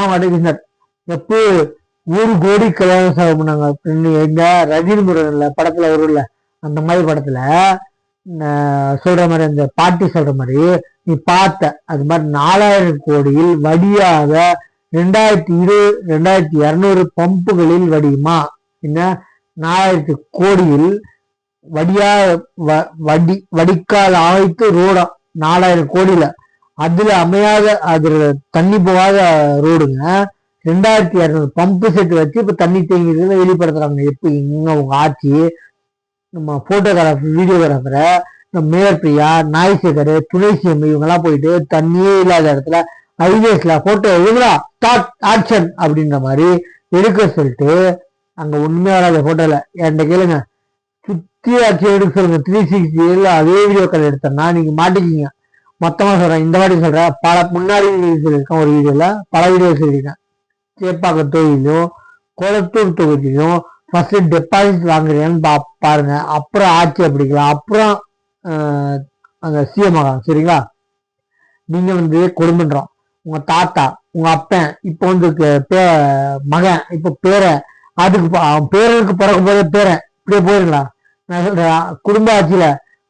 மாட்டேங்குது. எப்போ 1 கோடி கல்யாணம் செலவு பண்ணாங்க. எங்க ரஜினி முருகன்ல படத்துல வரும்ல, அந்த மாதிரி படத்துல சொல்ற மாதிரி, அந்த பாட்டி சொல்ற மாதிரி நீ பார்த்த அது மாதிரி 4000 கோடியில் வடியாக 2200 பம்புகளில் வடியுமா? என்ன 4000 கோடியில் வடியா வடிக்கால் ஆய்த்து ரோடம் 4000 கோடியில அதுல அமையாத, அதுல தண்ணி போகாத ரோடுங்க. 2200 பம்பு செட் வச்சு இப்ப தண்ணி தேங்கிறதுல வெளிப்படுத்துறாங்க. எப்படி இங்க உங்க ஆட்சி, நம்ம போட்டோகிராஃபர் வீடியோகிராஃபரை, நம்ம மேயர் பிரியா, நாய்சேகர், துணை சிஎம் இவங்கெல்லாம் போயிட்டு தண்ணியே இல்லாத இடத்துல ஐவேஸ்ல போட்டோ எதுரா ஸ்டார்ட் ஆக்ஷன் அப்படின்ற மாதிரி எடுக்க சொல்லிட்டு அங்க ஒண்ணுமே வராத போட்டோல என்கிட்ட கேளுங்க, சுத்தி ஆட்சி எடுக்க சொல்லுங்க. 360 அதே வீடியோக்கள் எடுத்தோம்னா நீங்க மாட்டிக்கிங்க. மொத்தமா சொல்றேன், இந்த வாட்டி சொல்றேன், பல முன்னாடி சொல்லியிருக்கேன், ஒரு வீடியோல பல வீடியோ சொல்லியிருக்கேன். சேப்பாக்கம் தொகுதியிலும் கொளத்தூர் தொகுதியிலும் ஃபர்ஸ்ட் டெபாசிட் வாங்குறீங்கன்னு பாருங்க, அப்புறம் ஆட்சி அப்படிக்கலாம், அப்புறம் அந்த சிஎம் ஆகலாம். சரிங்களா? நீங்க கொடுமன்றோம், உங்க தாத்தா உங்க அப்பன் இப்ப மகன் இப்ப பேரன், அதுக்கு அவன் பேரனுக்கு பிறக்கும் போதே பேரன், இப்படியே போயிருங்களா? நான் சொல்றேன், குடும்ப ஆட்சியில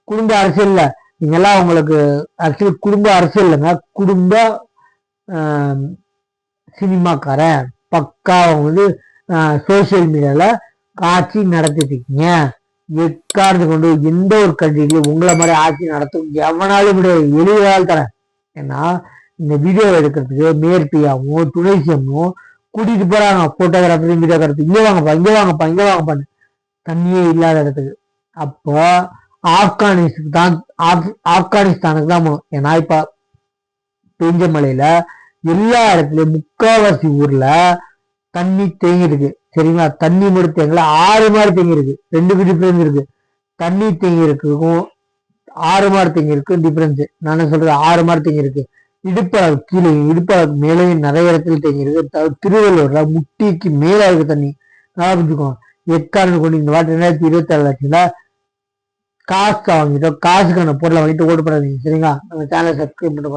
குடும்ப அரசியல்ல நீங்கெல்லாம் உங்களுக்கு ஆக்சுவலி குடும்ப அரசியல் இல்லைங்க, குடும்ப சினிமாக்காரன் பக்கா சோசியல் மீடியால ஆட்சி நடத்திட்டு இருக்கீங்க. எக்காரத்து கொண்டு எந்த ஒரு கண்ட்ரிலையும் உங்களை மாதிரி ஆட்சி நடத்தும் எவனாலும் முடியாது, எளிதால் தரேன். ஏன்னா இந்த வீடியோ எடுக்கிறதுக்கு மேற்பியாவும் துணை சிஎம்மும் கூட்டிட்டு போறாங்க, போட்டோகிராஃபர் வீடியோகிராஃபர், இங்கே வாங்கப்பா இங்கே வாங்கப்பா இங்கே வாங்கப்பான்னு, தண்ணியே இல்லாத இடத்துக்கு. அப்போ ஆப்கானிஸ்தானுக்கு தான் போகணும். ஏன்னா இப்ப பெஞ்ச மலையில எல்லா இடத்துலயும் முக்காவாசி ஊர்ல தண்ணி தேங்கி இருக்கு. சரிங்களா? தண்ணி மட்டும் தேங்கல, 6 மாதிரி தேங்கி இருக்கு. 2 டிஃபரன்ஸ் இருக்கு. தண்ணி தேங்கி இருக்குக்கும் 6 மாதிரி தேங்கி இருக்கு டிஃபரன்ஸ். நான் சொல்றது 6 மாதிரி தேங்கி இருக்கு. இடுப்பளவு கீழே இடுப்பளவுக்கு மேலேயும் நிறைய இடத்துல தேங்கி இருக்கு. திருவள்ளூர்ல முட்டிக்கு மேல இருக்கு தண்ணி. நல்லா புரிஞ்சுக்கோங்க. எக்காரணம் கொண்டு இந்த வாட்டி 2027 லட்சத்துல காசு வாங்கிட்டோம், காசுக்கான பொருளை வாங்கிட்டு ஓட்டு போடாதீங்க. சரிங்களா? நம்ம சேனலை சப்ஸ்கிரைப் பண்ணிட்டு